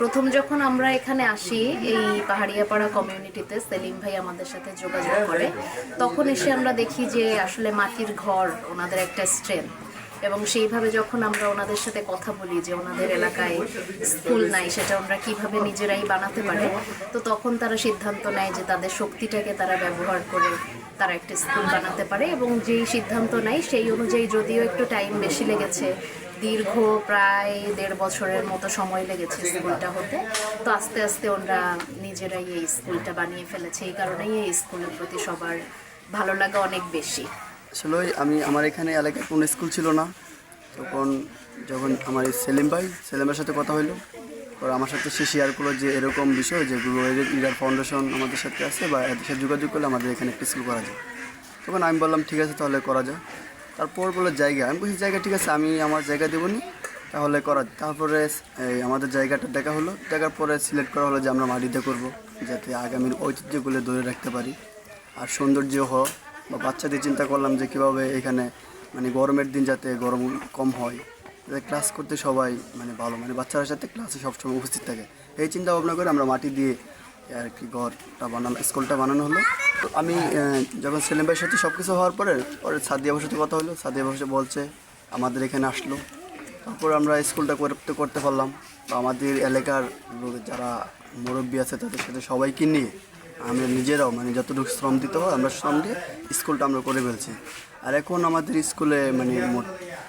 প্রথম যখন আমরা এখানে আসি এই পাহাড়িয়াপাড়া কমিউনিটিতে সেলিম ভাই আমাদের সাথে যোগাযোগ করে, তখন এসে আমরা দেখি যে আসলে মাটির ঘর ওনাদের একটা স্ট্রেংথ। এবং সেইভাবে যখন আমরা ওনাদের সাথে কথা বলি যে ওনাদের এলাকায় স্কুল নাই, সেটা আমরা কিভাবে নিজেরাই বানাতে পারে, তো তখন তারা সিদ্ধান্ত নেয় যে তাদের শক্তিটাকে তারা ব্যবহার করে তারা একটা স্কুল বানাতে পারে। এবং যেই সিদ্ধান্ত নেয় সেই অনুযায়ী, যদিও একটু টাইম বেশি লেগেছে, দীর্ঘ প্রায় 1.5 বছরের মতো সময় লেগেছে স্কুলটা হতে, তো আস্তে আস্তে ওরা নিজেরাই এই স্কুলটা বানিয়ে ফেলেছে। এই কারণেই এই স্কুলের প্রতি সবার ভালো লাগা অনেক বেশি। আসলে আমার এখানে এলাকায় কোনো স্কুল ছিল না। তখন যখন আমার এই সেলিমের সাথে কথা হইলো, পরে আমার সাথে সে শেয়ার করলো যে এরকম বিষয় যে গ্রো লিডার ফাউন্ডেশন আমাদের সাথে আছে, বা এদের সাথে যোগাযোগ করলে আমাদের এখানে একটা স্কুল করা যায়। তখন আমি বললাম ঠিক আছে, তাহলে করা যায়। তারপর বললো জায়গা, আমি বলছি জায়গা ঠিক আছে, আমি আমার জায়গা দেবো নি, তাহলে করা। তারপরে আমাদের জায়গাটা দেখা হলো, দেখার পরে সিলেক্ট করা হলো যে আমরা মাটিতে করব, যাতে আগামীর ঐতিহ্যগুলো ধরে রাখতে পারি আর সৌন্দর্য হোক। বা বাচ্চাদের চিন্তা করলাম যে কীভাবে এখানে মানে গরমের দিন যাতে গরম কম হয়, যাতে ক্লাস করতে সবাই মানে ভালো, মানে বাচ্চাদের সাথে ক্লাসে সবসময় উপস্থিত থাকে। এই চিন্তা ভাবনা করে আমরা মাটি দিয়ে আর কি ঘরটা বানানো, স্কুলটা বানানো হলো। তো আমি যখন সেলিম ভাইয়ের সাথে সব কিছু হওয়ার পরে সাদিয়া ভাইয়ের সাথে কথা হলো, সাদিয়া ভাই বলছে আমাদের এখানে আসলো। তারপর আমরা স্কুলটা করতে পারলাম। তো আমাদের এলাকার যারা মুরব্বী আছে তাদের সাথে সবাইকে নিয়ে আমরা নিজেরাও মানে যতটুকু শ্রম দিতে হয় আমরা শ্রম দিয়ে স্কুলটা আমরা করে ফেলছি। আর এখন আমাদের স্কুলে মানে মোট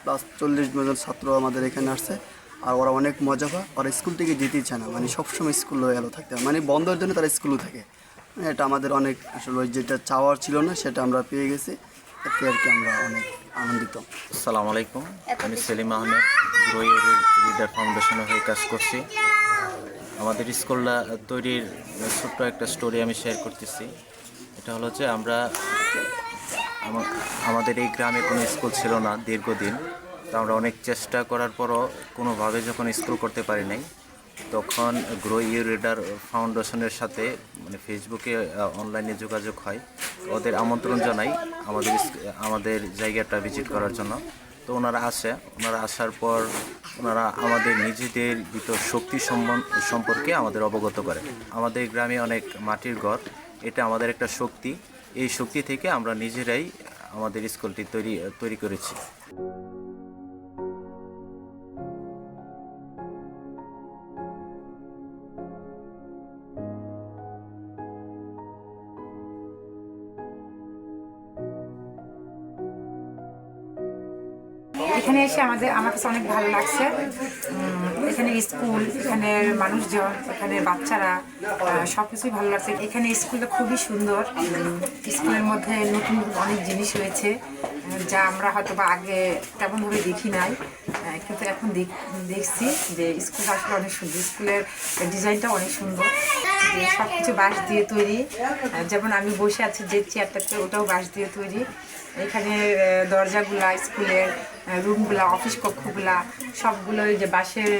+40 জন ছাত্র আমাদের এখানে আসছে। আর ওরা অনেক মজা পায়, ওরা স্কুল থেকে যেতেই চায় না, মানে সবসময় স্কুলে এলো থাকতে হয়, মানে বন্ধের জন্য তারা স্কুলও থাকে। এটা আমাদের অনেক আসলে যেটা চাওয়ার ছিল না সেটা আমরা পেয়ে গেছি, এতে আর কি আমরা অনেক আনন্দিত। আসসালামু আলাইকুম, আমি সেলিম আহমেদ, গ্রো লিডার ফাউন্ডেশনের হয়ে কাজ করছি। আমাদের স্কুলটা তৈরির ছোট্ট একটা স্টোরি আমি শেয়ার করতেছি। এটা হলো যে আমাদের এই গ্রামে কোনো স্কুল ছিল না দীর্ঘদিন। তো আমরা অনেক চেষ্টা করার পরও কোনোভাবে যখন স্কুল করতে পারি নাই, তখন গ্রো লিডার ফাউন্ডেশনের সাথে মানে ফেসবুকে অনলাইনে যোগাযোগ হয়। ওদের আমন্ত্রণ জানাই আমাদের জায়গাটা ভিজিট করার জন্য। তো ওনারা আসার পর ওনারা আমাদের নিজেদের ভিতর শক্তি সম্পর্কে আমাদের অবগত করে। আমাদের গ্রামে অনেক মাটির ঘর, এটা আমাদের একটা শক্তি। এই শক্তি থেকে আমরা নিজেরাই আমাদের স্কুলটি তৈরি করেছি। এখানে এসে আমার কাছে অনেক ভালো লাগছে। এখানে স্কুল, এখানের মানুষজন, এখানের বাচ্চারা সব কিছুই ভালো লাগছে। এখানে স্কুলটা খুবই সুন্দর। স্কুলের মধ্যে নতুন অনেক জিনিস হয়েছে যা আমরা হয়তো বা আগে তেমনভাবে দেখি নাই, কিন্তু এখন দেখছি যে স্কুলটা আসলে অনেক সুন্দর। স্কুলের ডিজাইনটা অনেক সুন্দর, যে সব কিছু বাঁশ দিয়ে তৈরি। যেমন আমি বসে আছি যে চেয়ারটাতে, ওটাও বাঁশ দিয়ে তৈরি। এখানে দরজাগুলা, স্কুলের রুমগুলা, অফিস কক্ষগুলা সবগুলোই যে বাঁশের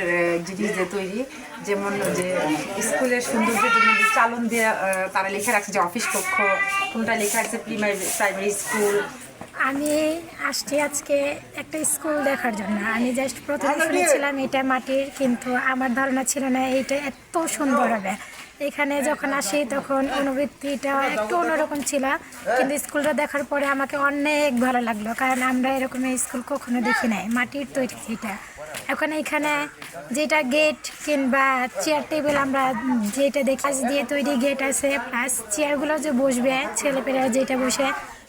জিনিস দিয়ে তৈরি। যেমন যে স্কুলের সৌন্দর্যের জন্য যে চালন দিয়ে তারা লিখে রাখছে যে অফিস কক্ষ, কোনটা লেখা রাখছে প্রাইমারি স্কুল। আমি আসছি আজকে একটা স্কুল দেখার জন্য। আমি জাস্ট প্রথমে শুনেছিলাম এটা মাটির, কিন্তু আমার ধারণা ছিল না এইটা এত সুন্দর হবে। এখানে যখন আসি তখন অনুভূতিটা একটু অন্যরকম ছিল, কিন্তু স্কুলটা দেখার পরে আমাকে অনেক ভালো লাগলো, কারণ আমরা এরকম স্কুল কখনো দেখি নাই, মাটির তৈরি এটা। এখন এখানে যেটা গেট কিংবা চেয়ার টেবিল আমরা যেটা দেখি দিয়ে তৈরি গেট আছে, প্লাস চেয়ারগুলো যে বসবে ছেলেপেলেরা যেটা বসে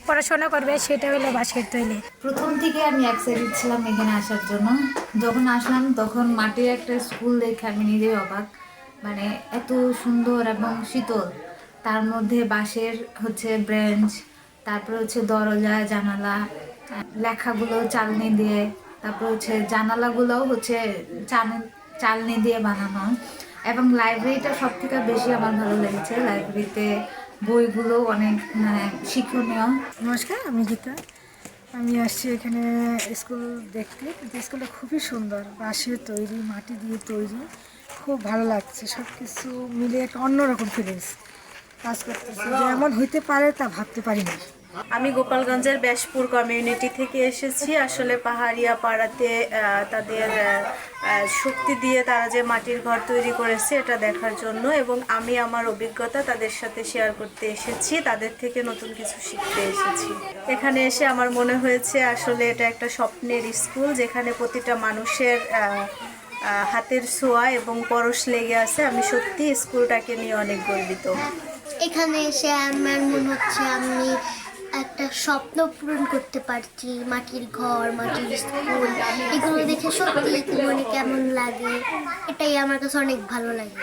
পড়াশোনা করবে সেটা হলো বাঁশের তৈরি। প্রথম থেকে আমি এক্সাইটেড ছিলাম এখানে আসার জন্য। যখন আসলাম তখন মাটির একটা স্কুল দেখে আমি নিজেই অবাক, মানে এত সুন্দর এবং শীতল। তার মধ্যে বাঁশের ব্রেঞ্চ, তারপরে দরজা জানালা, লেখাগুলো চালনি দিয়ে, তারপর জানালাগুলোও চালনি দিয়ে বানানো। এবং লাইব্রেরিটা সব থেকে বেশি আমার ভালো লেগেছে। লাইব্রেরিতে বইগুলো অনেক মানে শিক্ষণীয়। নমস্কার, আমি গীতা। আমি আসছি এখানে স্কুল দেখতে, কিন্তু স্কুলটা খুবই সুন্দর, বাঁশের তৈরি, মাটি দিয়ে তৈরি, খুব ভালো লাগছে। সব কিছু মিলে একটা অন্যরকম ফিলিংস কাজ করতেছে, যে এমন হইতে পারে তা ভাবতে পারি না। আমি গোপালগঞ্জের ব্যাসপুর কমিউনিটি থেকে এসেছি। আসলে পাহাড়িয়া পাড়াতে তাদের শক্তি দিয়ে তারা যে মাটির ঘর তৈরি করেছে এটা দেখার জন্য, এবং আমি আমার অভিজ্ঞতা তাদের সাথে শেয়ার করতে এসেছি, তাদের থেকে নতুন কিছু শিখতে এসেছি। এখানে এসে আমার মনে হয়েছে আসলে এটা একটা স্বপ্নের স্কুল, যেখানে প্রতিটা মানুষের হাতের ছোঁয়া এবং পরশ লেগে আছে। আমি সত্যি স্কুলটাকে নিয়ে অনেক গর্বিত। এখানে এসে আমার মনে হচ্ছে আমি একটা স্বপ্ন পূরণ করতে পারছি। মাটির ঘর, মাটির স্কুল, এগুলো দেখে সত্যি মনে কেমন লাগে, এটাই আমার কাছে অনেক ভালো লাগে।